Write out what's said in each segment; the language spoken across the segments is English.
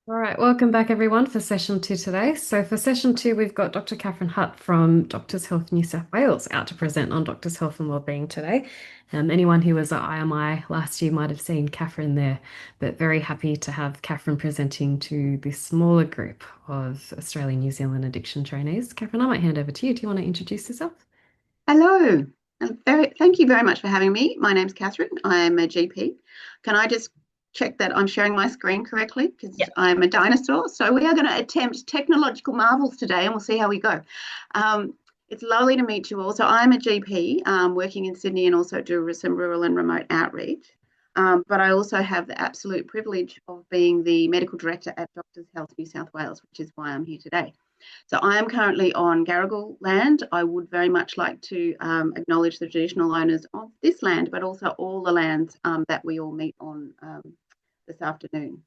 All right, welcome back everyone for session two today. So for session two, we've got Dr. Kathryn Hutt from Doctors Health New South Wales out to present on Doctors Health and Wellbeing today. Anyone who was at IMI last year might have seen Kathryn there, but very happy to have Kathryn presenting to this smaller group of Australian New Zealand addiction trainees. Kathryn, I might hand over to you. Do you want to introduce yourself? Hello. Thank you very much for having me. My name's Kathryn. I'm a GP. Can I just check that I'm sharing my screen correctly? Because Yeah. I'm a dinosaur. So we are going to attempt technological marvels today and we'll see how we go. Um, it's lovely to meet you all. So I'm a GP working in Sydney and also do some rural and remote outreach. But I also have the absolute privilege of being the medical director at Doctors Health New South Wales, which is why I'm here today. So I am currently on Garigal land. I would very much like to acknowledge the traditional owners of this land, but also all the lands that we all meet on this afternoon.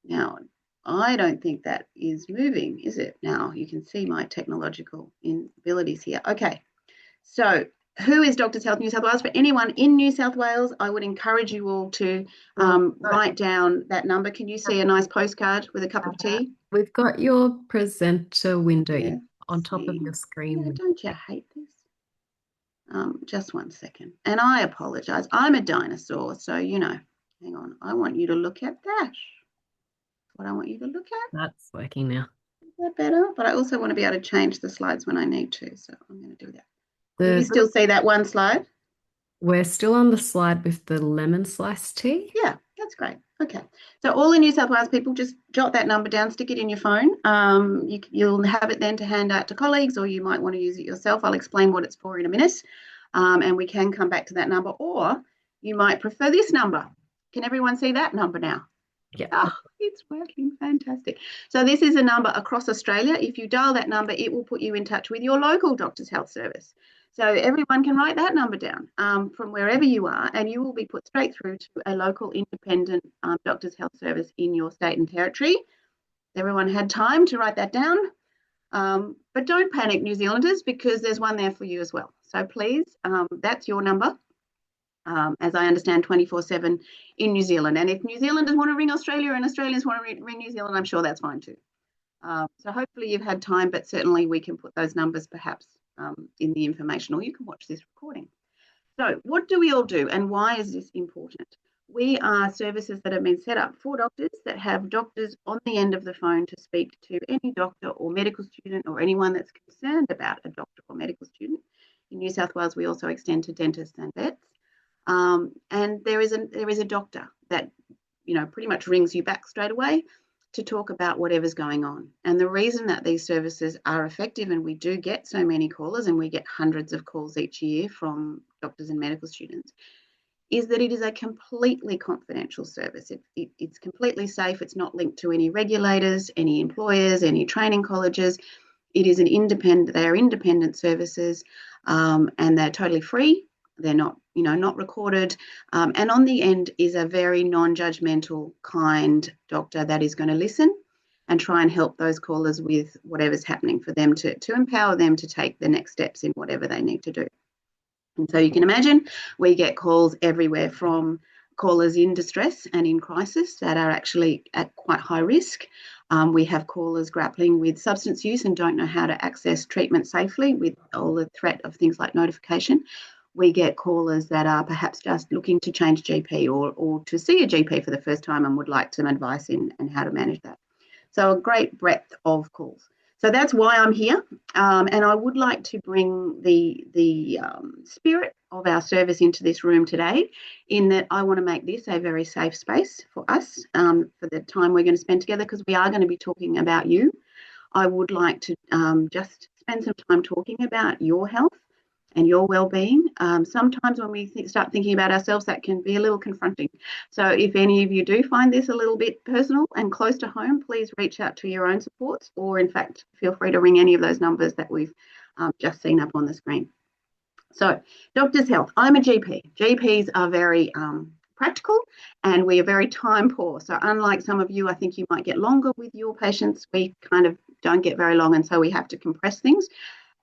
Now, I don't think that is moving, is it? Now, you can see my technological abilities here. Okay, so who is Doctors Health New South Wales? For anyone in New South Wales, I would encourage you all to write down that number. Can you see a nice postcard with a cup of tea? We've got your presenter window Yeah, on top of see. your Yeah, screen. don't you hate this? Just one second. And I apologize. I'm a dinosaur, so hang on. I want you to look at that. What I want you to look at. That's working now. Is that better? But I also want to be able to change the slides when I need to. So I'm going to do that. Can you The still see that one slide? We're still on the slide with the lemon sliced tea. Yeah, that's great. Okay. So all the New South Wales people, just jot that number down, stick it in your phone. You'll have it then to hand out to colleagues, or you might want to use it yourself. I'll explain what it's for in a minute. And we can come back to that number, or you might prefer this number. Can everyone see that number now? Yeah. Oh, it's working fantastic. So this is a number across Australia. If you dial that number, it will put you in touch with your local Doctors Health Service. So everyone can write that number down from wherever you are, and you will be put straight through to a local independent Doctors Health Service in your state and territory. Everyone had time to write that down. But don't panic, New Zealanders, because there's one there for you as well. So please, that's your number. As I understand, 24/7 in New Zealand. And if New Zealanders want to ring Australia and Australians want to ring New Zealand, I'm sure that's fine too. So hopefully you've had time, but certainly we can put those numbers perhaps in the information, or you can watch this recording. So what do we all do, and why is this important? We are services that have been set up for doctors that have doctors on the end of the phone to speak to any doctor or medical student or anyone that's concerned about a doctor or medical student. In New South Wales, we also extend to dentists and vets. And there is a doctor that pretty much rings you back straight away to talk about whatever's going on. And the reason that these services are effective, and we do get so many callers, and we get hundreds of calls each year from doctors and medical students, is that it is a completely confidential service. It's completely safe. It's not linked to any regulators, any employers, any training colleges. It is they are independent services, and they're totally free. They're not recorded. And on the end is a very non-judgmental, kind doctor that is going to listen and try and help those callers with whatever's happening for them to empower them to take the next steps in whatever they need to do. And so you can imagine we get calls everywhere from callers in distress and in crisis that are actually at quite high risk. We have callers grappling with substance use and don't know how to access treatment safely with all the threat of things like notification. We get callers that are perhaps just looking to change GP or to see a GP for the first time and would like some advice in how to manage that. So a great breadth of calls. So that's why I'm here, and I would like to bring the spirit of our service into this room today, in that I want to make this a very safe space for us for the time we're going to spend together, because we are going to be talking about you. I would like to just spend some time talking about your health and your well-being. Sometimes when we start thinking about ourselves, that can be a little confronting. So if any of you do find this a little bit personal and close to home, please reach out to your own supports, or in fact, feel free to ring any of those numbers that we've just seen up on the screen. So Doctors Health, I'm a GP. GPs are very practical, and we are very time poor. So unlike some of you, I think you might get longer with your patients. We kind of don't get very long, and so we have to compress things.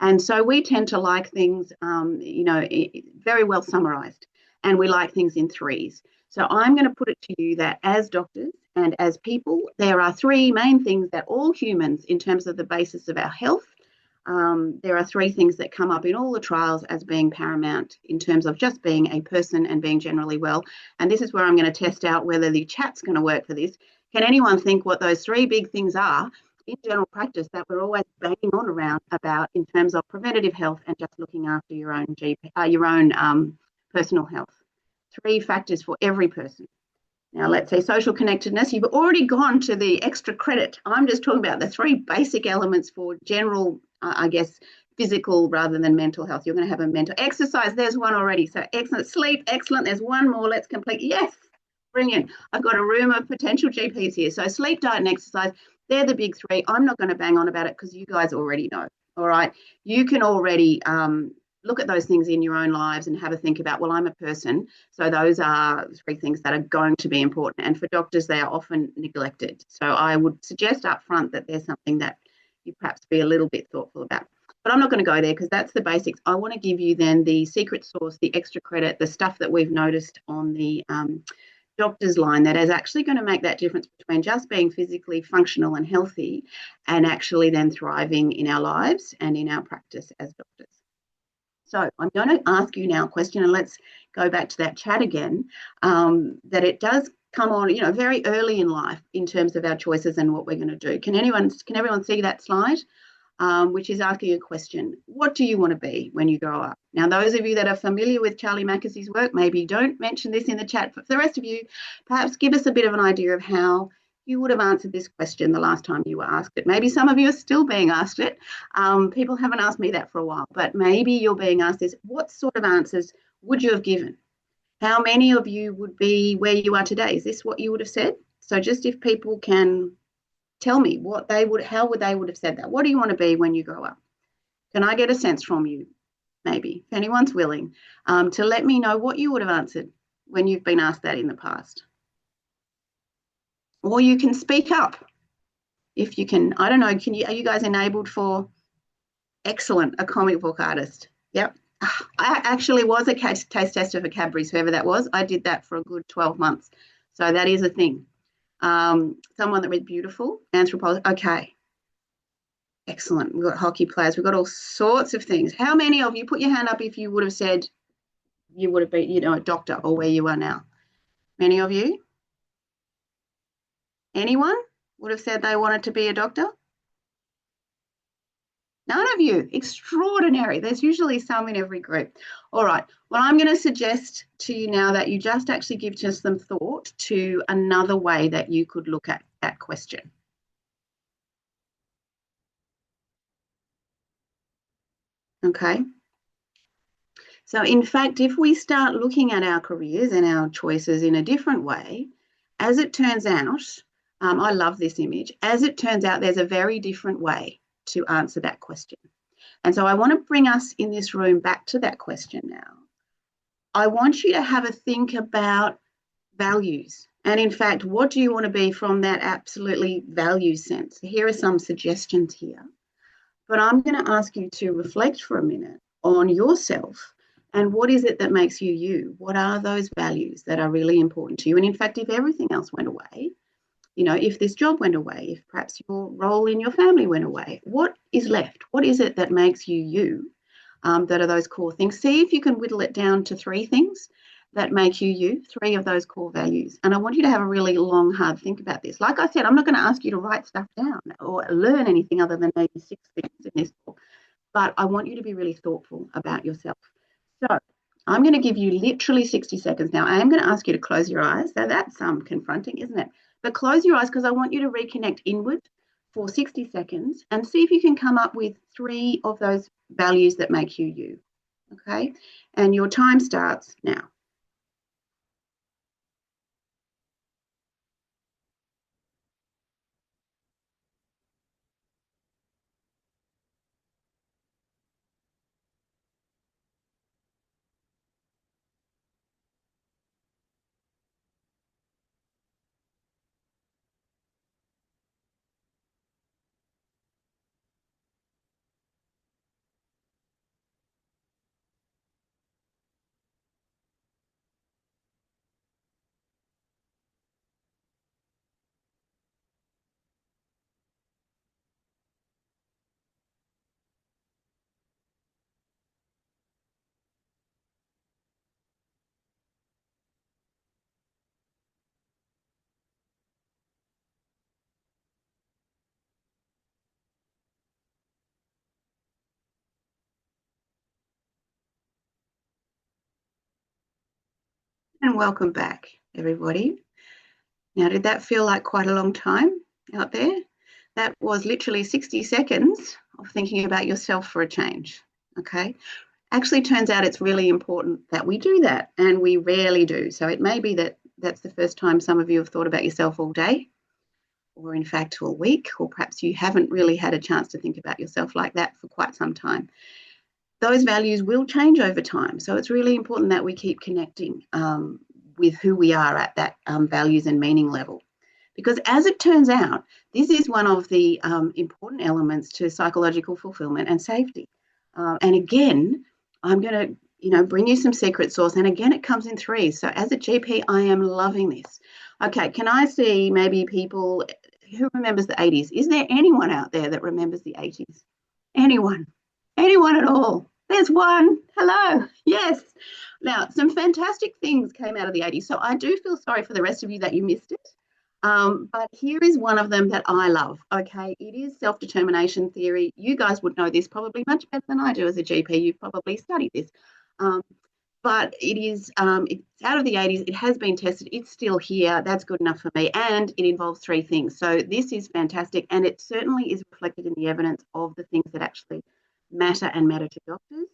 And so we tend to like things, very well summarised, and we like things in threes. So I'm going to put it to you that as doctors and as people, there are three main things that all humans, in terms of the basis of our health, there are three things that come up in all the trials as being paramount in terms of just being a person and being generally well. And this is where I'm going to test out whether the chat's going to work for this. Can anyone think what those three big things are in general practice that we're always banging on around about in terms of preventative health and just looking after your own personal health? Three factors for every person. Now, let's say social connectedness. You've already gone to the extra credit. I'm just talking about the three basic elements for general, I guess, physical rather than mental health. You're going to have a mental exercise. There's one already. So excellent. Sleep, excellent. There's one more. Let's complete. Yes, brilliant. I've got a room of potential GPs here. So sleep, diet, and exercise. They're the big three. I'm not going to bang on about it because you guys already know. All right. You can already look at those things in your own lives and have a think about, well, I'm a person. So those are three things that are going to be important. And for doctors, they are often neglected. So I would suggest up front that there's something that you perhaps be a little bit thoughtful about. But I'm not going to go there because that's the basics. I want to give you then the secret sauce, the extra credit, the stuff that we've noticed on the doctor's line that is actually going to make that difference between just being physically functional and healthy and actually then thriving in our lives and in our practice as doctors. So I'm going to ask you now a question, and let's go back to that chat again, that it does come on, very early in life in terms of our choices and what we're going to do. Can everyone see that slide? Which is asking a question. What do you want to be when you grow up? Now, those of you that are familiar with Charlie Mackessy's work, maybe don't mention this in the chat, but for the rest of you, perhaps give us a bit of an idea of how you would have answered this question the last time you were asked it. Maybe some of you are still being asked it. People haven't asked me that for a while, but maybe you're being asked this. What sort of answers would you have given? How many of you would be where you are today? Is this what you would have said? So just if people can tell me how would they would have said that? What do you want to be when you grow up? Can I get a sense from you, maybe, if anyone's willing, to let me know what you would have answered when you've been asked that in the past? Or you can speak up if you can. I don't know. Are you guys enabled for excellent, a comic book artist? Yep. I actually was a taste tester for Cadbury's, whoever that was. I did that for a good 12 months. So that is a thing. Someone that read beautiful, anthropology. Okay. Excellent. We've got hockey players. We've got all sorts of things. How many of you, put your hand up if you would have said you would have been, a doctor or where you are now? Many of you? Anyone would have said they wanted to be a doctor? None of you. Extraordinary. There's usually some in every group. All right. Well, I'm going to suggest to you now that you just actually give just some thought to another way that you could look at that question. Okay. So, in fact, if we start looking at our careers and our choices in a different way, as it turns out, I love this image. As it turns out, there's a very different way to answer that question. And so I want to bring us in this room back to that question now. I want you to have a think about values. And in fact, what do you want to be from that absolutely value sense? Here are some suggestions here. But I'm going to ask you to reflect for a minute on yourself and what is it that makes you you? What are those values that are really important to you? And in fact, if everything else went away, if this job went away, if perhaps your role in your family went away, what is left? What is it that makes you you? That are those core things. See if you can whittle it down to three things that make you you, three of those core values. And I want you to have a really long, hard think about this. Like I said, I'm not going to ask you to write stuff down or learn anything other than maybe 6 things in this book, but I want you to be really thoughtful about yourself. So I'm going to give you literally 60 seconds now. I am going to ask you to close your eyes. Now that's confronting, isn't it? But close your eyes because I want you to reconnect inward for 60 seconds and see if you can come up with three of those values that make you you. Okay? And your time starts now. And welcome back, everybody. Now, did that feel like quite a long time out there? That was literally 60 seconds of thinking about yourself for a change. Okay. Actually, turns out it's really important that we do that, and we rarely do. So it may be that that's the first time some of you have thought about yourself all day, or in fact, all week, or perhaps you haven't really had a chance to think about yourself like that for quite some time. Those values will change over time. So it's really important that we keep connecting with who we are at that values and meaning level. Because as it turns out, this is one of the important elements to psychological fulfillment and safety. And again, I'm going to bring you some secret sauce. And again, it comes in threes. So as a GP, I am loving this. Okay, can I see maybe people who remembers the 80s? Is there anyone out there that remembers the 80s? Anyone? Anyone at all? There's one. Hello. Yes. Now, some fantastic things came out of the 80s. So I do feel sorry for the rest of you that you missed it. But here is one of them that I love. Okay. It is self-determination theory. You guys would know this probably much better than I do as a GP. You've probably studied this. But it's out of the 80s. It has been tested. It's still here. That's good enough for me. And it involves three things. So this is fantastic. And it certainly is reflected in the evidence of the things that actually matter and matter to doctors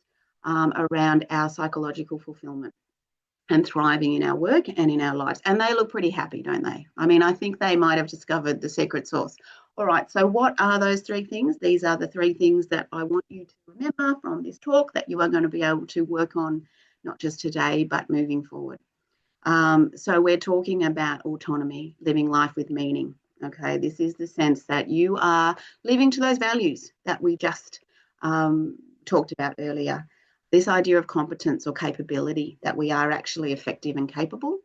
around our psychological fulfillment and thriving in our work and in our lives. And they look pretty happy, don't they? I mean, I think they might have discovered the secret sauce. All right, so what are those three things? These are the three things that I want you to remember from this talk that you are going to be able to work on, not just today, but moving forward. So we're talking about autonomy, living life with meaning. Okay, this is the sense that you are living to those values that we just talked about earlier. This idea of competence or capability, that we are actually effective and capable.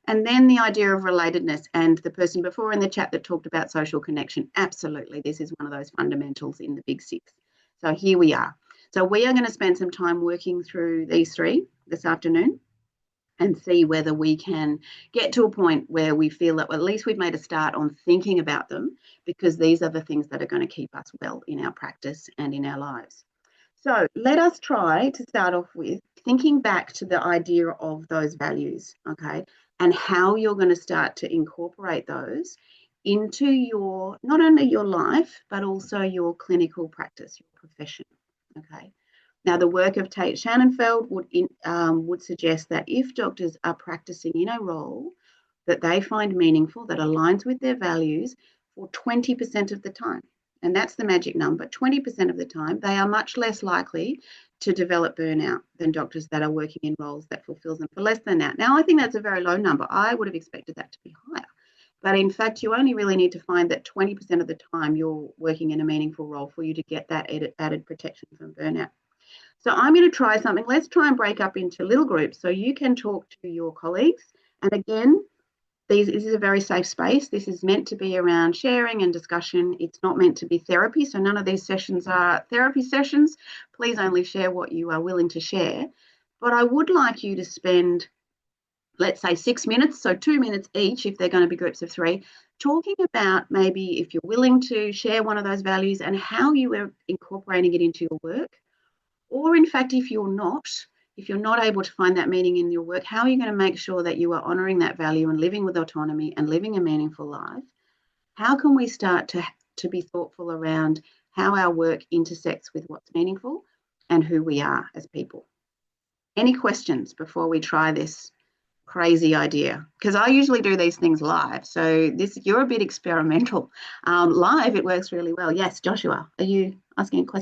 And then the idea of relatedness, and the person before in the chat that talked about social connection. Absolutely, this is one of those fundamentals in the big six. So here we are. So we are going to spend some time working through these three this afternoon and see whether we can get to a point where we feel that, well, at least we've made a start on thinking about them, because these are the things that are going to keep us well in our practice and in our lives. So let us try to start off with thinking back to the idea of those values, okay, and how you're going to start to incorporate those into your, not only your life, but also your clinical practice, your profession, okay. Now, the work of Tate Shannonfeld would suggest that if doctors are practicing in a role that they find meaningful, that aligns with their values for 20% of the time, and that's the magic number, 20% of the time, they are much less likely to develop burnout than doctors that are working in roles that fulfill them for less than that. Now, I think that's a very low number. I would have expected that to be higher. But in fact, you only really need to find that 20% of the time you're working in a meaningful role for you to get that added protection from burnout. So I'm going to try something. Let's try and break up into little groups so you can talk to your colleagues. And again, this is a very safe space. This is meant to be around sharing and discussion. It's not meant to be therapy. So none of these sessions are therapy sessions. Please only share what you are willing to share. But I would like you to spend, let's say, 6 minutes, so 2 minutes each, if they're going to be groups of three, talking about maybe if you're willing to share one of those values and how you are incorporating it into your work. Or in fact, if you're not able to find that meaning in your work, how are you going to make sure that you are honouring that value and living with autonomy and living a meaningful life? How can we start to be thoughtful around how our work intersects with what's meaningful and who we are as people? Any questions before we try this crazy idea? Because I usually do these things live, so you're a bit experimental. Live, it works really well. Yes, Joshua, are you asking a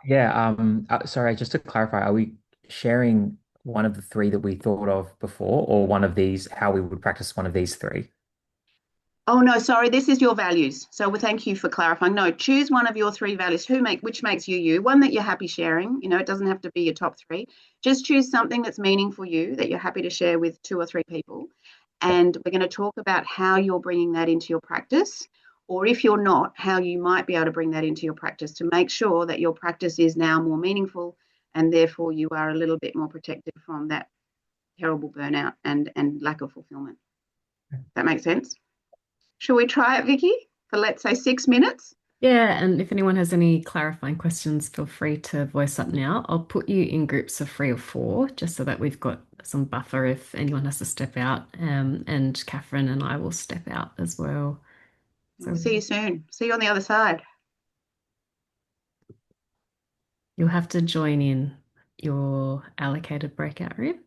Yeah, question? sorry, just to clarify, are we sharing one of the three that we thought of before, or one of these, how we would practice one of these three? Oh, no, sorry, this is your values. So thank you for clarifying. No, choose one of your three values, which makes you you, one that you're happy sharing. It doesn't have to be your top three. Just choose something that's meaningful for you that you're happy to share with 2 or 3 people. And we're going to talk about how you're bringing that into your practice, or if you're not, how you might be able to bring that into your practice to make sure that your practice is now more meaningful and therefore you are a little bit more protected from that terrible burnout and lack of fulfillment. That makes sense? Shall we try it, Vicky, for let's say 6 minutes? Yeah, and if anyone has any clarifying questions, feel free to voice up now. I'll put you in groups of 3 or 4 just so that we've got some buffer if anyone has to step out. And Kathryn and I will step out as well. We'll So see you soon. See you on the other side. you'll have to join in your allocated breakout room.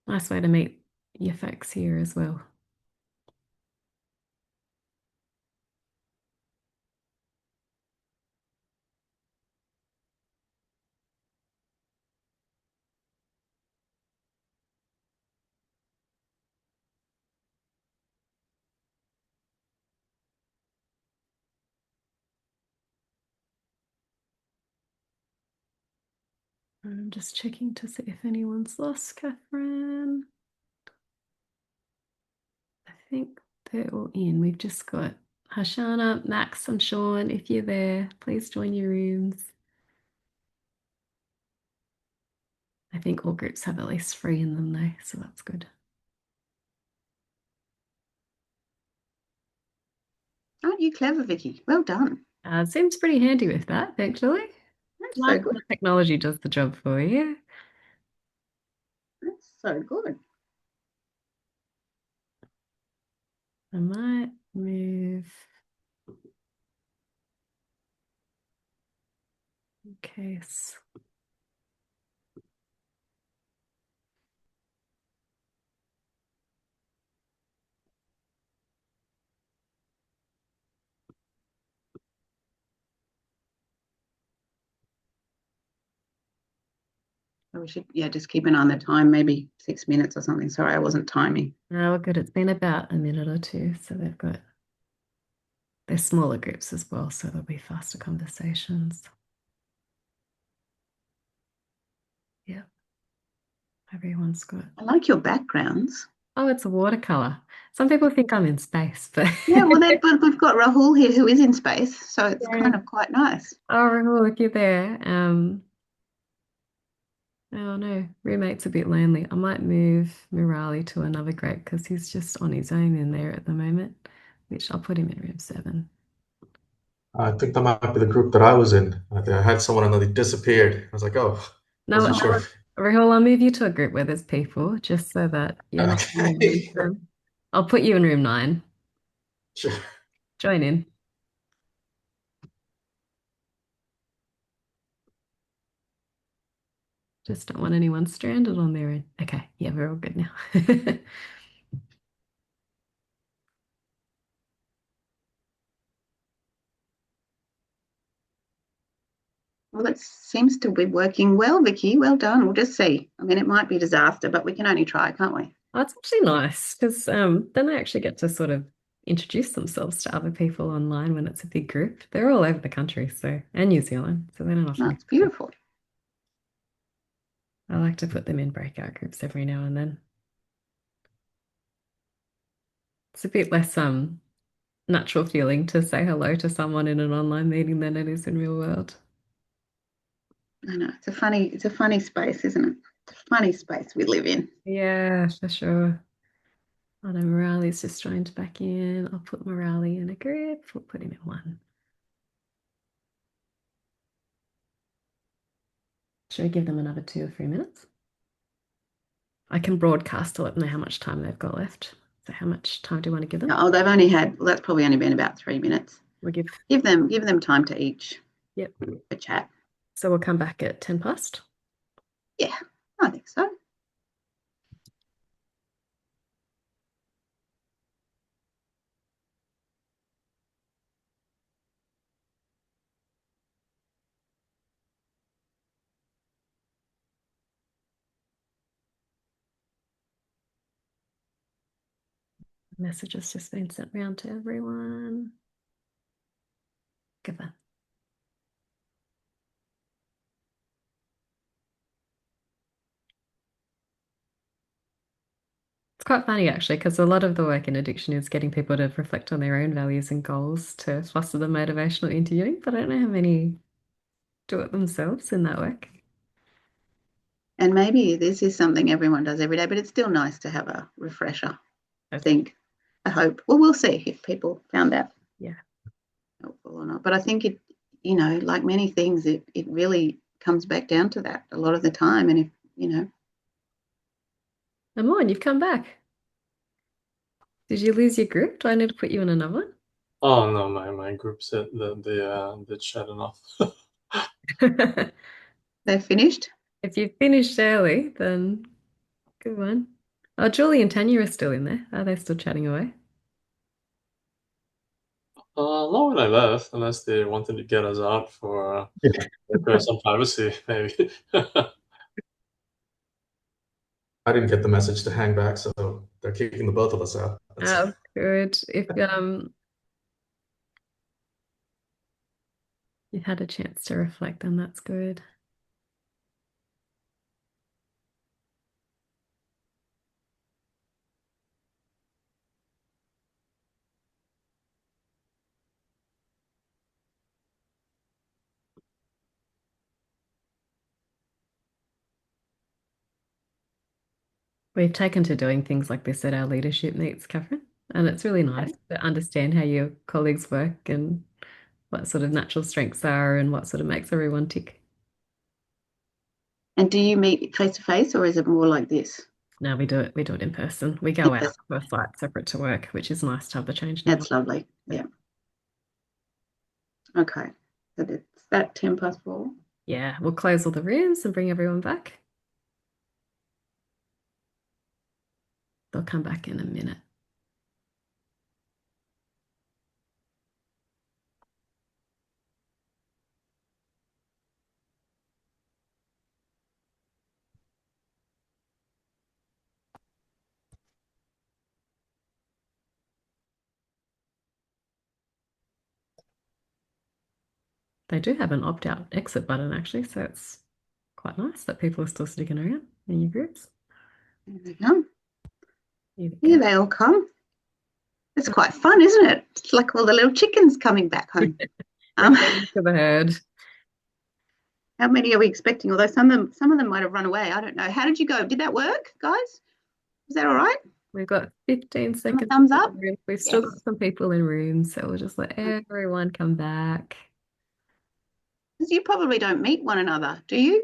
Nice way to meet your folks here as well. I'm just checking to see if anyone's lost Kathryn. I think they're all in. We've just got Hashana, Max, and Sean. If you're there, please join your rooms. I think all groups have at least 3 in them though, so that's good. Aren't you clever, Vicky? Well done. It seems pretty handy with that, actually. That's so Like good. the technology does the job for you. That's so good. I might move. Okay. So we should, yeah, just keep an eye on the time, maybe 6 minutes or something. Sorry, I wasn't timing. Oh, good. It's been about a minute or two, so they're smaller groups as well, so there'll be faster conversations. Yeah, everyone's good. I like your backgrounds. Oh, it's a watercolor. Some people think I'm in space, but Yeah, well, but we've got Rahul here who is in space, so it's yeah. kind of quite nice. Oh, Rahul, look, you're there. Oh no, roommate's a bit lonely. I might move Murali to another group because he's just on his own in there at the moment, which I'll put him in room 7. I think that might be the group that I was in. I had someone and then they disappeared. I was like, oh, No, wasn't sure. no, Rahul, I'll move you to a group where there's people just so that you're not in the Okay. room. I'll put you in room 9. Sure. Join in. Just don't want anyone stranded on their own. Okay, yeah, we're all good now. Well, it seems to be working well, Vicky. Well done. We'll just see. I mean, it might be a disaster, but we can only try, can't we? Oh, it's actually nice because then they actually get to sort of introduce themselves to other people online when it's a big group. They're all over the country, so and New Zealand, so they don't No, often. it's beautiful. I like to put them in breakout groups every now and then. It's a bit less natural feeling to say hello to someone in an online meeting than it is in real world. I know it's a funny space, isn't it? It's a funny space we live in. Yeah, for sure. I know Morali's just joined back in. I'll put Morali in a group. We'll put him in 1. Should we give them another 2 or 3 minutes? I can broadcast to let them know how much time they've got left. So how much time do you want to give them? Oh, they've only had. Well, that's probably only been about 3 minutes. We'll give. Give them time to each. Yep. A chat. So we'll come back at 10 past. Yeah, I think so. The message has just been sent round to everyone. Good one. It's quite funny actually, because a lot of the work in addiction is getting people to reflect on their own values and goals to foster the motivational interviewing, but I don't know how many do it themselves in that work. And maybe this is something everyone does every day, but it's still nice to have a refresher. I think. I hope. Well, we'll see if people found that Yeah. helpful or not. But I think it, like many things, it really comes back down to that a lot of the time. And if, you know. Amon, you've come back. Did you lose your group? Do I need to put you in another one? Oh no, my group said that they chat enough. They're finished? If you finished early, then good one. Oh, Julie and Tanya are still in there. Are they still chatting away? Not when I left, unless they wanted to get us out for some privacy, maybe. I didn't get the message to hang back, so they're kicking the both of us out. Oh, good. If you had a chance to reflect, then that's good. We've taken to doing things like this at our leadership meets, Kathryn, and it's really nice to understand how your colleagues work and what sort of natural strengths are and what sort of makes everyone tick. And do you meet face to face, or is it more like this? No, we do it in person. We go out to a site separate to work, which is nice to have the change now. That's lovely. Yeah. Okay. So it's that 4:10. Yeah, we'll close all the rooms and bring everyone back. They'll come back in a minute. They do have an opt-out exit button actually, so it's quite nice that people are still sticking around in your groups. Here they come. Here Here they all come. It's quite fun, isn't it? It's like all the little chickens coming back home. Returning to the herd. How many are we expecting? Although some of them might have run away. I don't know. How did you go? Did that work, guys? Was that all right? We've got 15 seconds. Thumbs up. We've still got some people in rooms, so we'll just let everyone come back. Because you probably don't meet one another, do you?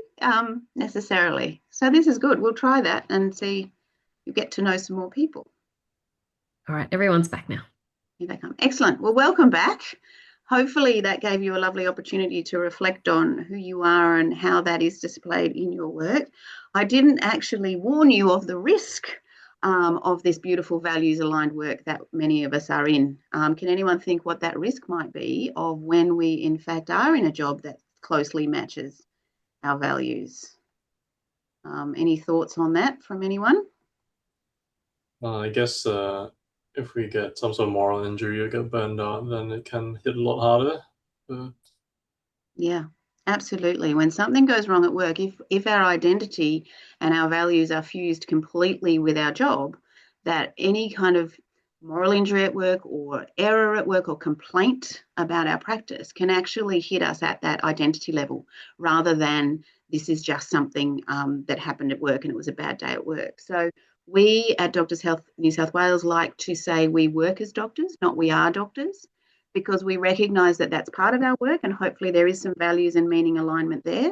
Necessarily. So this is good. We'll try that and see. You get to know some more people. All right, everyone's back now. Here they come. Excellent. Well, welcome back. Hopefully that gave you a lovely opportunity to reflect on who you are and how that is displayed in your work. I didn't actually warn you of the risk of this beautiful values-aligned work that many of us are in. Can anyone think what that risk might be of when we, in fact, are in a job that closely matches our values? Any thoughts on that from anyone? I guess if we get some sort of moral injury or get burned out, then it can hit a lot harder. Yeah, absolutely. When something goes wrong at work, if our identity and our values are fused completely with our job, that any kind of moral injury at work or error at work or complaint about our practice can actually hit us at that identity level rather than this is just something that happened at work and it was a bad day at work. So we at Doctors Health New South Wales like to say we work as doctors, not we are doctors, because we recognise that that's part of our work and hopefully there is some values and meaning alignment there.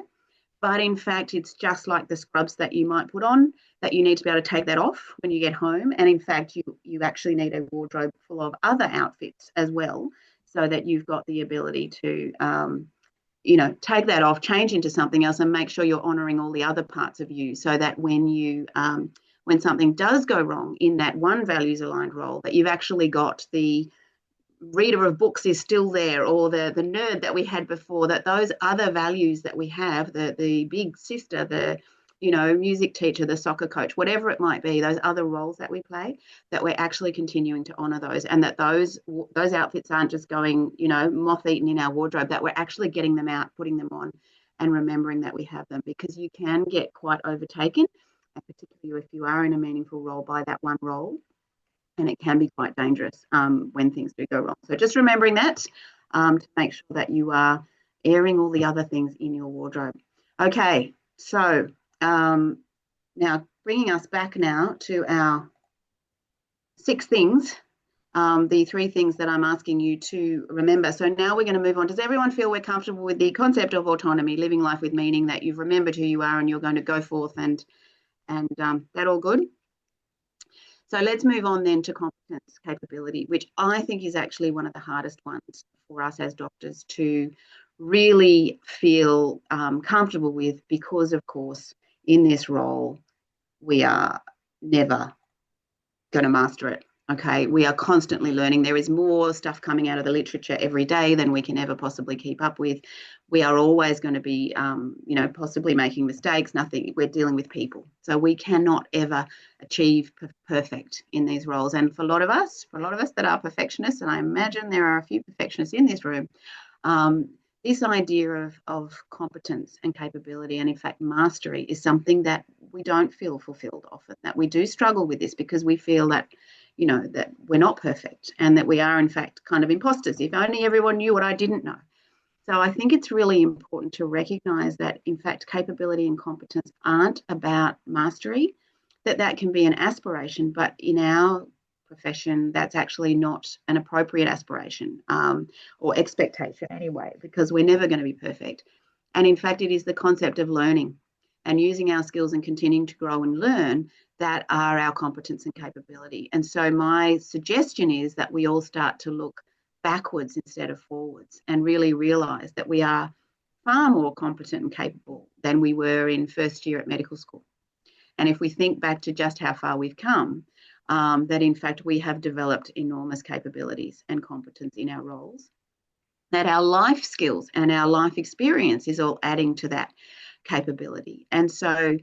But in fact, it's just like the scrubs that you might put on, that you need to be able to take that off when you get home. And in fact, you actually need a wardrobe full of other outfits as well, so that you've got the ability to, take that off, change into something else and make sure you're honouring all the other parts of you so that when something does go wrong in that one values aligned role, that you've actually got the reader of books is still there, or the nerd that we had before, that those other values that we have, the big sister, the music teacher, the soccer coach, whatever it might be, those other roles that we play, that we're actually continuing to honour those, and that those outfits aren't just going moth-eaten in our wardrobe, that we're actually getting them out, putting them on and remembering that we have them, because you can get quite overtaken, and particularly if you are in a meaningful role, by that one role. And it can be quite dangerous when things do go wrong. So just remembering that to make sure that you are airing all the other things in your wardrobe. Okay, so now bringing us back now to our 6 things the 3 things that I'm asking you to remember. So now we're going to move on. Does everyone feel we're comfortable with the concept of autonomy, living life with meaning, that you've remembered who you are and you're going to go forth and that all good? So let's move on then to competence capability, which I think is actually one of the hardest ones for us as doctors to really feel comfortable with, because, of course, in this role, we are never going to master it. Okay, we are constantly learning. There is more stuff coming out of the literature every day than we can ever possibly keep up with. We are always going to be, possibly making mistakes. We're dealing with people, so we cannot ever achieve perfect in these roles. And for a lot of us that are perfectionists, and I imagine there are a few perfectionists in this room, this idea of competence and capability, and in fact mastery, is something that we don't feel fulfilled often, that we do struggle with this because we feel that, that we're not perfect and that we are in fact kind of imposters. If only everyone knew what I didn't know. So I think it's really important to recognise that in fact capability and competence aren't about mastery, that can be an aspiration, but in our profession, that's actually not an appropriate aspiration or expectation anyway, because we're never going to be perfect. And in fact, it is the concept of learning and using our skills and continuing to grow and learn that are our competence and capability. And so my suggestion is that we all start to look backwards instead of forwards and really realise that we are far more competent and capable than we were in first year at medical school. And if we think back to just how far we've come, that in fact we have developed enormous capabilities and competence in our roles, that our life skills and our life experience is all adding to that capability. And so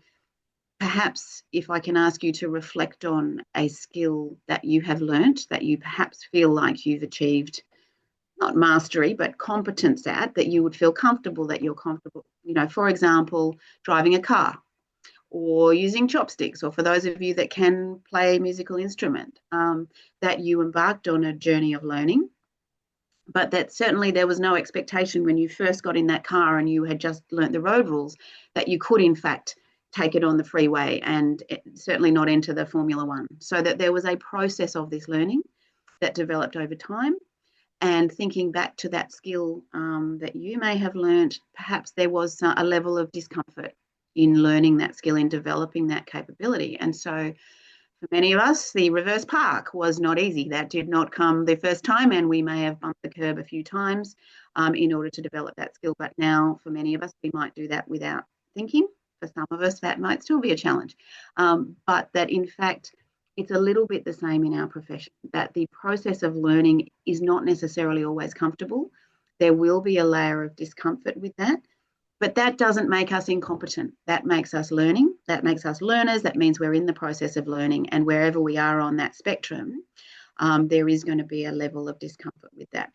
perhaps if I can ask you to reflect on a skill that you have learnt, that you perhaps feel like you've achieved, not mastery, but competence at, that you would feel comfortable that you're comfortable, for example, driving a car, or using chopsticks, or for those of you that can play a musical instrument, that you embarked on a journey of learning, but that certainly there was no expectation when you first got in that car and you had just learnt the road rules that you could in fact take it on the freeway and certainly not enter the Formula One. So that there was a process of this learning that developed over time. And thinking back to that skill that you may have learnt, perhaps there was a level of discomfort in learning that skill, in developing that capability. And so for many of us, the reverse park was not easy. That did not come the first time, and we may have bumped the curb a few times in order to develop that skill. But now for many of us, we might do that without thinking. For some of us, that might still be a challenge. But that in fact, it's a little bit the same in our profession, that the process of learning is not necessarily always comfortable. There will be a layer of discomfort with that. But that doesn't make us incompetent. That makes us learning. That makes us learners. That means we're in the process of learning. And wherever we are on that spectrum, there is going to be a level of discomfort with that.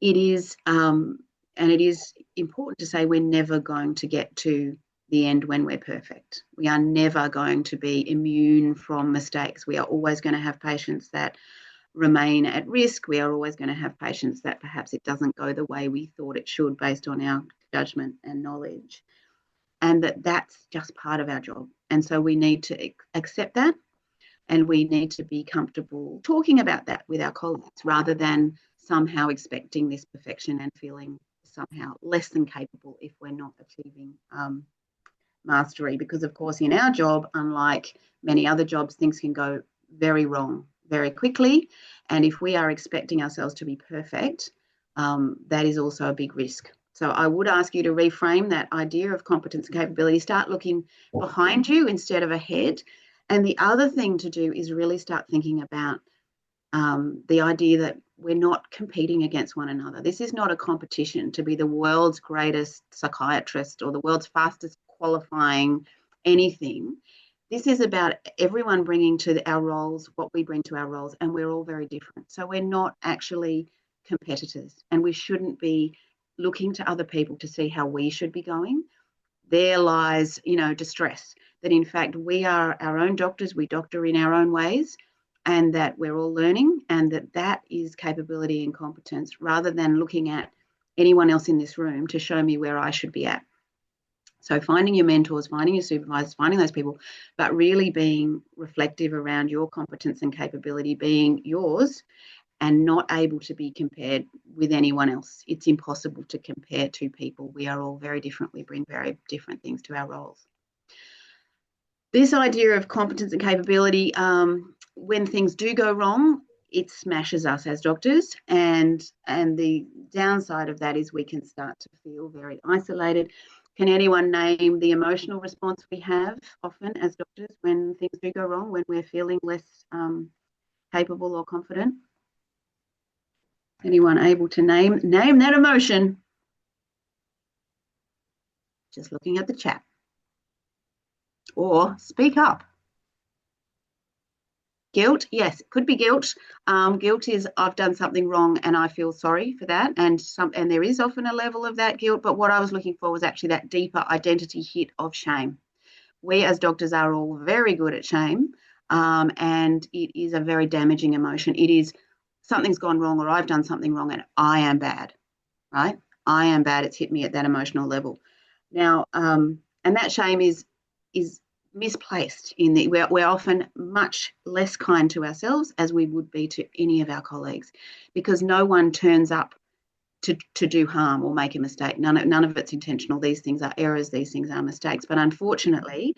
It is, and it is important to say we're never going to get to the end when we're perfect. We are never going to be immune from mistakes. We are always going to have patients that remain at risk. We are always going to have patients that perhaps it doesn't go the way we thought it should based on our judgment and knowledge, and that's just part of our job. And so we need to accept that, and we need to be comfortable talking about that with our colleagues rather than somehow expecting this perfection and feeling somehow less than capable if we're not achieving mastery. Because of course in our job, unlike many other jobs, things can go very wrong very quickly, and if we are expecting ourselves to be perfect, that is also a big risk. So I would ask you to reframe that idea of competence and capability. Start looking behind you instead of ahead. And the other thing to do is really start thinking about the idea that we're not competing against one another. This is not a competition to be the world's greatest psychiatrist or the world's fastest qualifying anything. This is about everyone bringing to our roles what we bring to our roles, and we're all very different. So we're not actually competitors, and we shouldn't be looking to other people to see how we should be going. There lies, distress, that in fact we are our own doctors, we doctor in our own ways, and that we're all learning, and that is capability and competence, rather than looking at anyone else in this room to show me where I should be at. So finding your mentors, finding your supervisors, finding those people, but really being reflective around your competence and capability being yours and not able to be compared with anyone else. It's impossible to compare two people. We are all very different. We bring very different things to our roles. This idea of competence and capability, when things do go wrong, it smashes us as doctors, and the downside of that is we can start to feel very isolated. Can anyone name the emotional response we have often as doctors when things do go wrong, when we're feeling less capable or confident? Anyone able to name that emotion? Just looking at the chat. Or speak up. Guilt, yes, it could be guilt. Guilt is I've done something wrong and I feel sorry for that, and there is often a level of that guilt. But what I was looking for was actually that deeper identity hit of shame. We as doctors are all very good at shame, and it is a very damaging emotion. It is something's gone wrong, or I've done something wrong, and I am bad, right? I am bad. It's hit me at that emotional level. Now, and that shame is misplaced in the we're often much less kind to ourselves as we would be to any of our colleagues, because no one turns up to do harm or make a mistake. None of it's intentional. These things are errors. These things are mistakes. But unfortunately,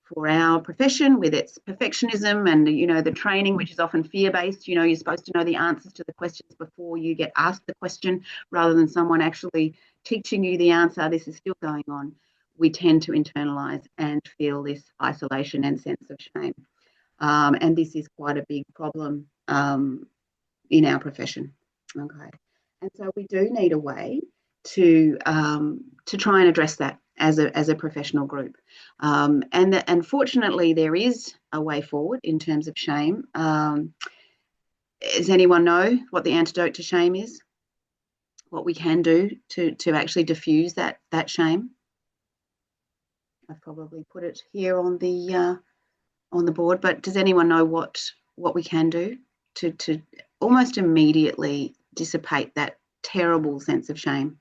for our profession, with its perfectionism and the training, which is often fear-based, you're supposed to know the answers to the questions before you get asked the question, rather than someone actually teaching you the answer. This is still going on. We tend to internalize and feel this isolation and sense of shame. And this is quite a big problem in our profession. Okay. And so we do need a way to try and address that as a professional group. And fortunately, there is a way forward in terms of shame. Does anyone know what the antidote to shame is? What we can do to actually diffuse that shame? I've probably put it here on the board, but does anyone know what we can do to almost immediately dissipate that terrible sense of shame?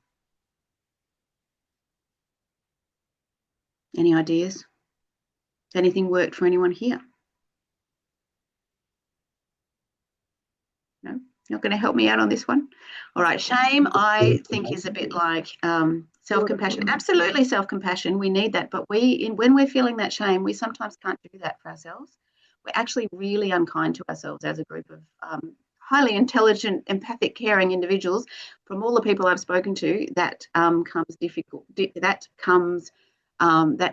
Any ideas? Has anything worked for anyone here? No? You're not going to help me out on this one? All right, shame, I think, is a bit like self-compassion. Absolutely self-compassion, we need that, but when we're feeling that shame, we sometimes can't do that for ourselves. We're actually really unkind to ourselves as a group of highly intelligent, empathic, caring individuals. From all the people I've spoken to, that comes difficult. That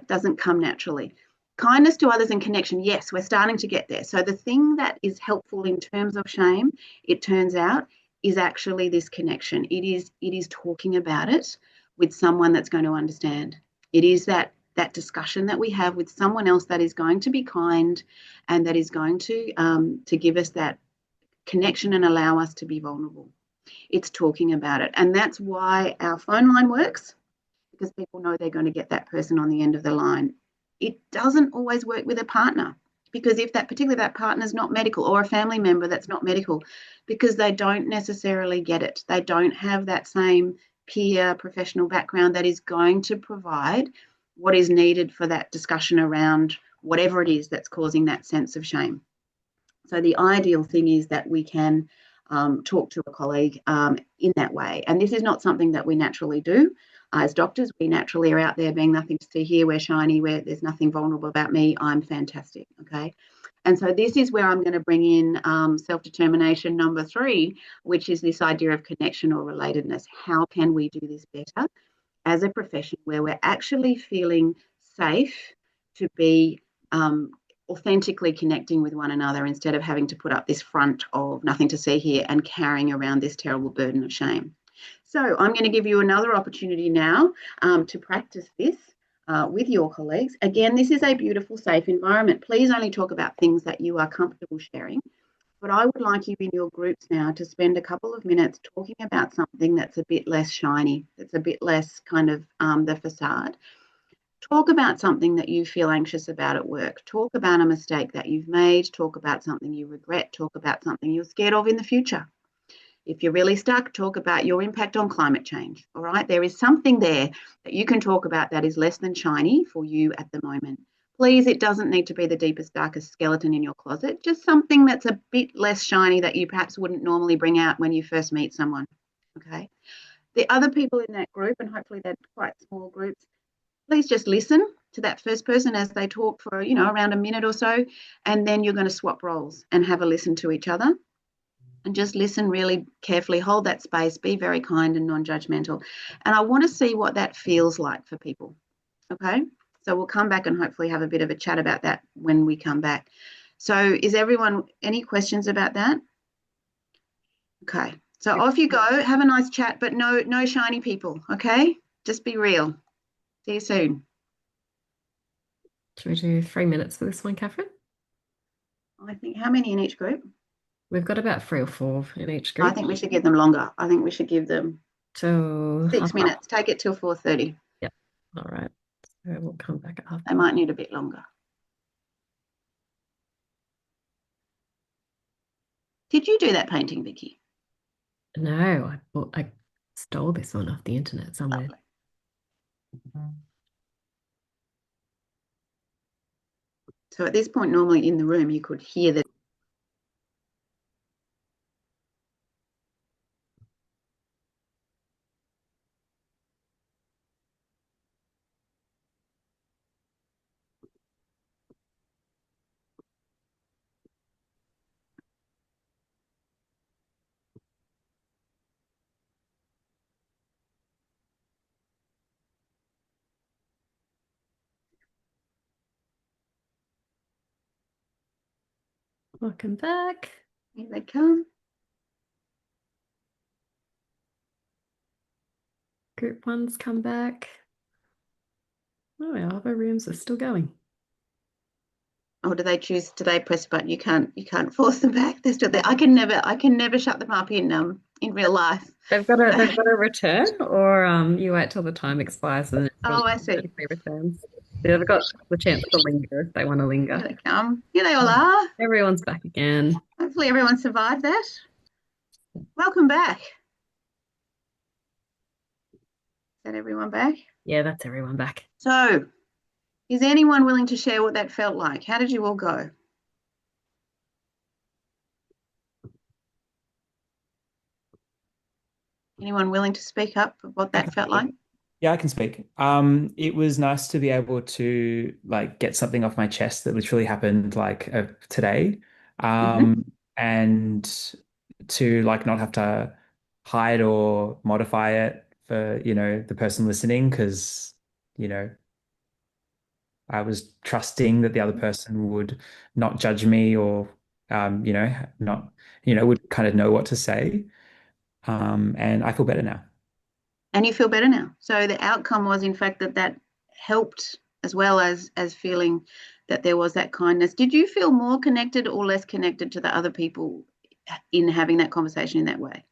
doesn't come naturally. Kindness to others and connection, yes, we're starting to get there. So the thing that is helpful in terms of shame, it turns out, is actually this connection. It is talking about it with someone that's going to understand. It is that discussion that we have with someone else that is going to be kind and that is going to give us that connection and allow us to be vulnerable. It's talking about it. And that's why our phone line works, because people know they're going to get that person on the end of the line. It doesn't always work with a partner, because if particularly that partner is not medical, or a family member that's not medical, because they don't necessarily get it. They don't have that same peer professional background that is going to provide what is needed for that discussion around whatever it is that's causing that sense of shame. So the ideal thing is that we can talk to a colleague in that way. And this is not something that we naturally do. As doctors, we naturally are out there being nothing to see here, we're shiny, there's nothing vulnerable about me, I'm fantastic, okay? And so this is where I'm going to bring in self-determination number 3, which is this idea of connection or relatedness. How can we do this better as a profession where we're actually feeling safe to be authentically connecting with one another, instead of having to put up this front of nothing to see here and carrying around this terrible burden of shame? So I'm going to give you another opportunity now to practice this with your colleagues. Again, this is a beautiful, safe environment. Please only talk about things that you are comfortable sharing. But I would like you in your groups now to spend a couple of minutes talking about something that's a bit less shiny, that's a bit less kind of the facade. Talk about something that you feel anxious about at work. Talk about a mistake that you've made. Talk about something you regret. Talk about something you're scared of in the future. If you're really stuck, talk about your impact on climate change. All right. There is something there that you can talk about that is less than shiny for you at the moment. Please, it doesn't need to be the deepest, darkest skeleton in your closet, just something that's a bit less shiny that you perhaps wouldn't normally bring out when you first meet someone. Okay. The other people in that group, and hopefully they're quite small groups, please just listen to that first person as they talk for, around a minute or so, and then you're going to swap roles and have a listen to each other. And just listen really carefully, hold that space, be very kind and non-judgmental. And I want to see what that feels like for people. Okay. So we'll come back and hopefully have a bit of a chat about that when we come back. So is everyone, any questions about that? Okay. So off you go. Have a nice chat, but no shiny people. Okay. Just be real. See you soon. Should we do 3 minutes for this one, Kathryn? I think, how many in each group? We've got about 3 or 4 in each group. I think we should give them longer. I think we should give them till 6 minutes. Take it till 4:30. Yep. All right. So we'll come back after. They might need a bit longer. Did you do that painting, Vicky? No, I stole this one off the internet somewhere. Lovely. So at this point, normally in the room, you could hear the Welcome back. Here they come. Group one's come back. Oh, our other rooms are still going. Or do they press a button? You can't force them back. They're still there. I can never shut them up in real life. They've got a return, or you wait till the time expires and I see. Returns. They've got the chance to linger if they want to linger. Here they come. Here they all are. Everyone's back again. Hopefully everyone survived that. Welcome back. Is that everyone back? Yeah, that's everyone back. So, is anyone willing to share what that felt like? How did you all go? Anyone willing to speak up of what that felt like? Yeah, I can speak. It was nice to be able to get something off my chest that literally happened today, and to not have to hide or modify it for the person listening, because I was trusting that the other person would not judge me or not would kind of know what to say, and I feel better now. And you feel better now. So the outcome was, in fact, that helped, as well as feeling that there was that kindness. Did you feel more connected or less connected to the other people in having that conversation in that way?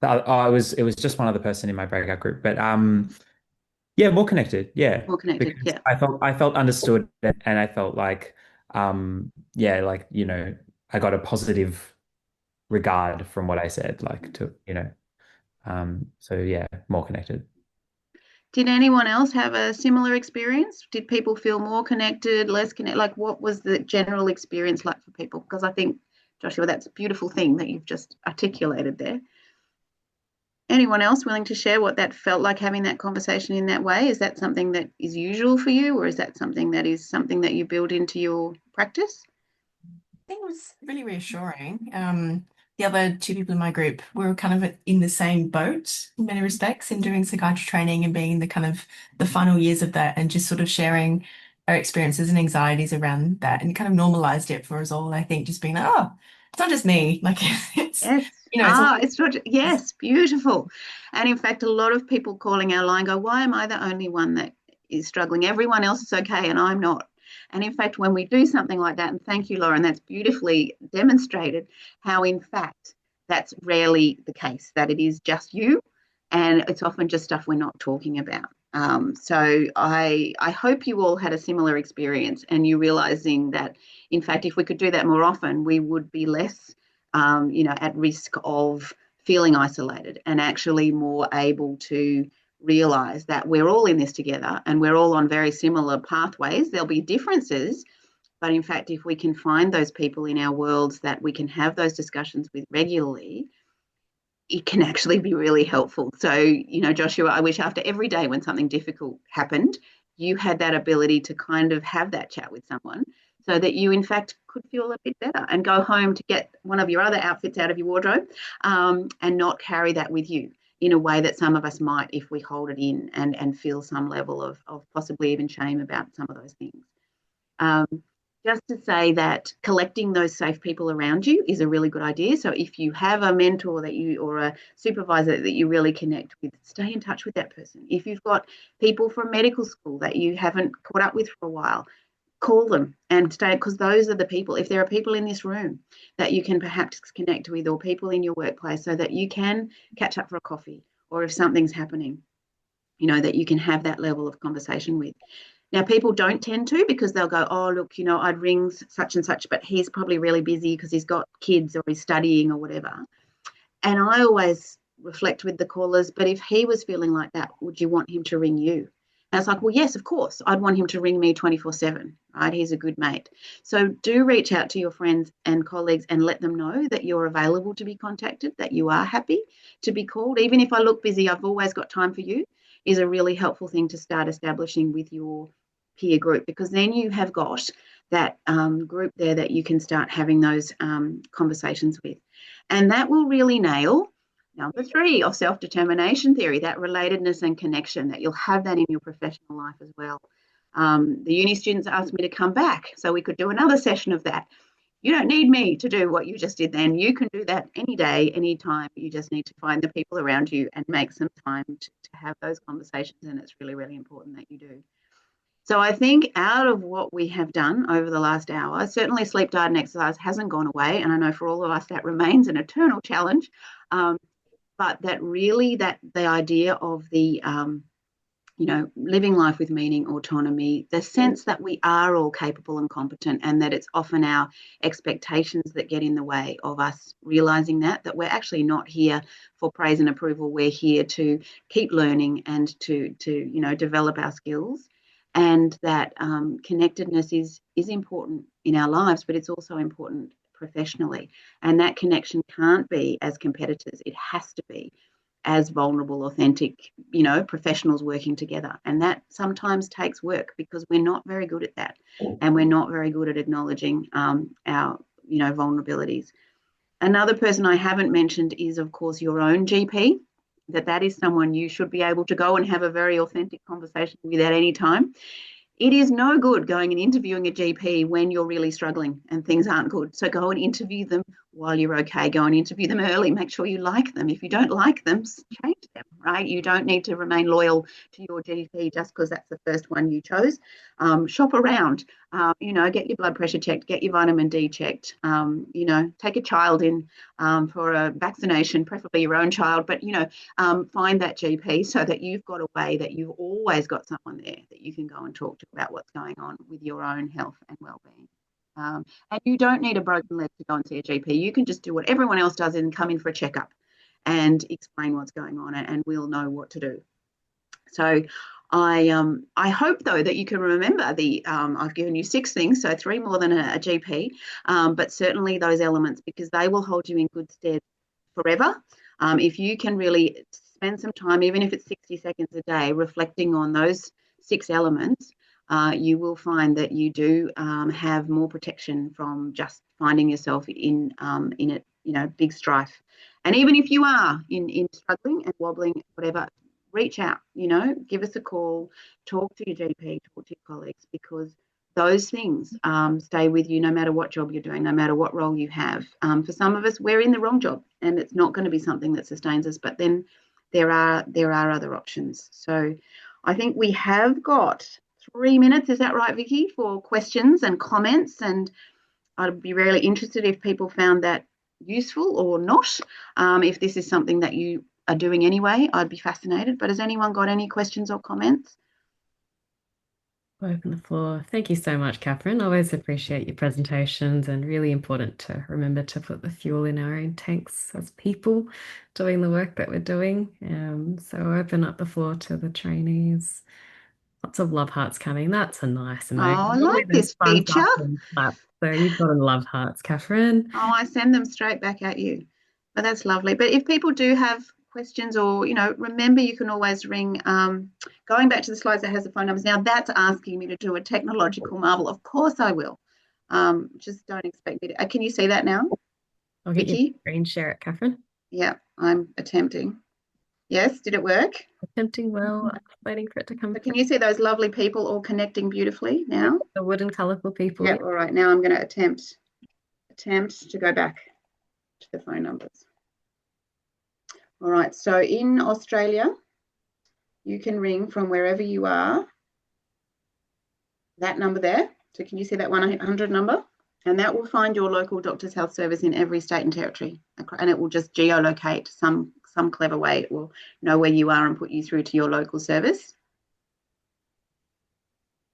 It was just one other person in my breakout group, but yeah, more connected. Yeah, more connected. Because Yeah, I felt understood, and I felt I got a positive regard from what I said, so yeah, more connected. Did anyone else have a similar experience? Did people feel more connected, less connected? What was the general experience like for people? Because I think, Joshua, that's a beautiful thing that you've just articulated there. Anyone else willing to share what that felt like, having that conversation in that way? Is that something that is usual for you, or is that something that you build into your practice? I think it was really reassuring. The other 2 people in my group were kind of in the same boat in many respects, in doing psychiatry training and being in the final years of that, and just sort of sharing our experiences and anxieties around that, and kind of normalized it for us all. I think just being like, oh, it's not just me. It's yes. It's not. Yes, beautiful. And in fact, a lot of people calling our line go, why am I the only one that is struggling? Everyone else is okay and I'm not. And in fact, when we do something like that, and thank you, Lauren, that's beautifully demonstrated how, in fact, that's rarely the case, that it is just you, and it's often just stuff we're not talking about. So I hope you all had a similar experience, and you realizing that, in fact, if we could do that more often, we would be less, at risk of feeling isolated and actually more able to realize that we're all in this together and we're all on very similar pathways. There'll be differences, but in fact, if we can find those people in our worlds that we can have those discussions with regularly, it can actually be really helpful. So, you know, Joshua, I wish after every day when something difficult happened, you had that ability to kind of have that chat with someone so that you, in fact, could feel a bit better and go home to get one of your other outfits out of your wardrobe and not carry that with you in a way that some of us might if we hold it in and feel some level of possibly even shame about some of those things. Just to say that collecting those safe people around you is a really good idea. So if you have a mentor that you or a supervisor that you really connect with, stay in touch with that person. If you've got people from medical school that you haven't caught up with for a while, call them and stay, because those are the people. If there are people in this room that you can perhaps connect with, or people in your workplace, so that you can catch up for a coffee, or if something's happening, you know, that you can have that level of conversation with. Now, people don't tend to, because they'll go, oh, look, you know, I'd ring such and such, but he's probably really busy because he's got kids or he's studying or whatever. And I always reflect with the callers, but if he was feeling like that, would you want him to ring you? And it's like, well, yes, of course, I'd want him to ring me 24/7, right? He's a good mate. So do reach out to your friends and colleagues and let them know that you're available to be contacted, that you are happy to be called. Even if I look busy, I've always got time for you, is a really helpful thing to start establishing with your peer group, because then you have got that group there that you can start having those conversations with. And that will really nail number 3 of self-determination theory, that relatedness and connection, that you'll have that in your professional life as well. The uni students asked me to come back so we could do another session of that. You don't need me to do what you just did then. You can do that any day, any time. You just need to find the people around you and make some time to have those conversations, and it's really, really important that you do. So I think out of what we have done over the last hour, certainly sleep, diet and exercise hasn't gone away, and I know for all of us that remains an eternal challenge, but that really that the idea of the you know, living life with meaning, autonomy, the sense that we are all capable and competent, and that it's often our expectations that get in the way of us realizing that we're actually not here for praise and approval. We're here to keep learning and to you know, develop our skills, and that connectedness is important in our lives, but it's also important professionally. And that connection can't be as competitors. It has to be as vulnerable, authentic, you know, professionals working together. And that sometimes takes work, because we're not very good at that. And we're not very good at acknowledging our, you know, vulnerabilities. Another person I haven't mentioned is, of course, your own GP, that is someone you should be able to go and have a very authentic conversation with at any time. It is no good going and interviewing a GP when you're really struggling and things aren't good. So go and interview them while you're okay. Go and interview them early. Make sure you like them. If you don't like them, change them, right? You don't need to remain loyal to your GP just because that's the first one you chose. Shop around, you know, get your blood pressure checked, get your vitamin D checked, you know, take a child in for a vaccination, preferably your own child, but, you know, find that GP so that you've got a way that you've always got someone there that you can go and talk to about what's going on with your own health and well-being. And you don't need a broken leg to go and see a GP. You can just do what everyone else does and come in for a checkup and explain what's going on, and we'll know what to do. So I hope, though, that you can remember the I've given you 6 things, so 3 more than a GP, but certainly those elements, because they will hold you in good stead forever. If you can really spend some time, even if it's 60 seconds a day, reflecting on those 6 elements, you will find that you do have more protection from just finding yourself in a, you know, big strife. And even if you are in struggling and wobbling, whatever, reach out, you know, give us a call, talk to your GP, talk to your colleagues, because those things stay with you no matter what job you're doing, no matter what role you have. For some of us, we're in the wrong job and it's not going to be something that sustains us, but then there are other options. So I think we have got 3 minutes, is that right, Vicky, for questions and comments? And I'd be really interested if people found that useful or not. If this is something that you are doing anyway, I'd be fascinated. But has anyone got any questions or comments? Open the floor. Thank you so much, Kathryn. Always appreciate your presentations and really important to remember to put the fuel in our own tanks as people doing the work that we're doing. So open up the floor to the trainees. Lots of love hearts coming. That's a nice Oh, I emoji. Normally like there's this thumbs feature. up and clap. So you've got a love hearts, Kathryn. Oh, I send them straight back at you. But that's lovely. But if people do have questions or, remember you can always ring. Going back to the slides that has the phone numbers. Now that's asking me to do a technological marvel. Of course I will. Just don't expect me to. Can you see that now, I'll get your Vicky? screen share it, Kathryn. Yeah, I'm attempting. Yes, did it work? Attempting well. I'm waiting for it to come So through. can you see those lovely people all connecting beautifully now? The wooden colourful people. Yeah, all right. Now I'm going to attempt to go back to the phone numbers. All right, so in Australia, you can ring from wherever you are, that number there. So can you see that 100 number? And that will find your local doctor's health service in every state and territory. And it will just geolocate some clever way. It will know where you are and put you through to your local service.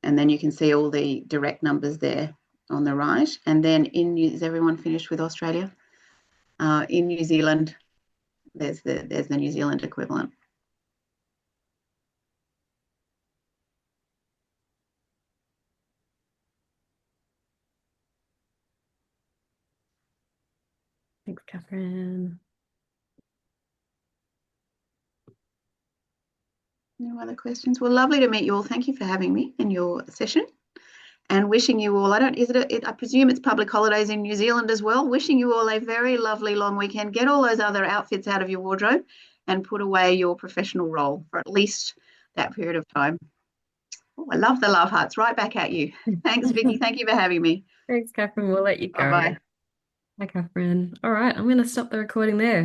And then you can see all the direct numbers there on the right. And then is everyone finished with Australia? In New Zealand, there's the New Zealand equivalent. Thanks, Kathryn. No other questions? Well, lovely to meet you all. Thank you for having me in your session. And wishing you all, I presume it's public holidays in New Zealand as well. Wishing you all a very lovely long weekend. Get all those other outfits out of your wardrobe and put away your professional role for at least that period of time. Oh, I love the love hearts. Right back at you. Thanks, Vicky. Thank you for having me. Thanks, Kathryn. We'll let you go. Bye-bye. Hi, Kathryn. All right, I'm going to stop the recording there.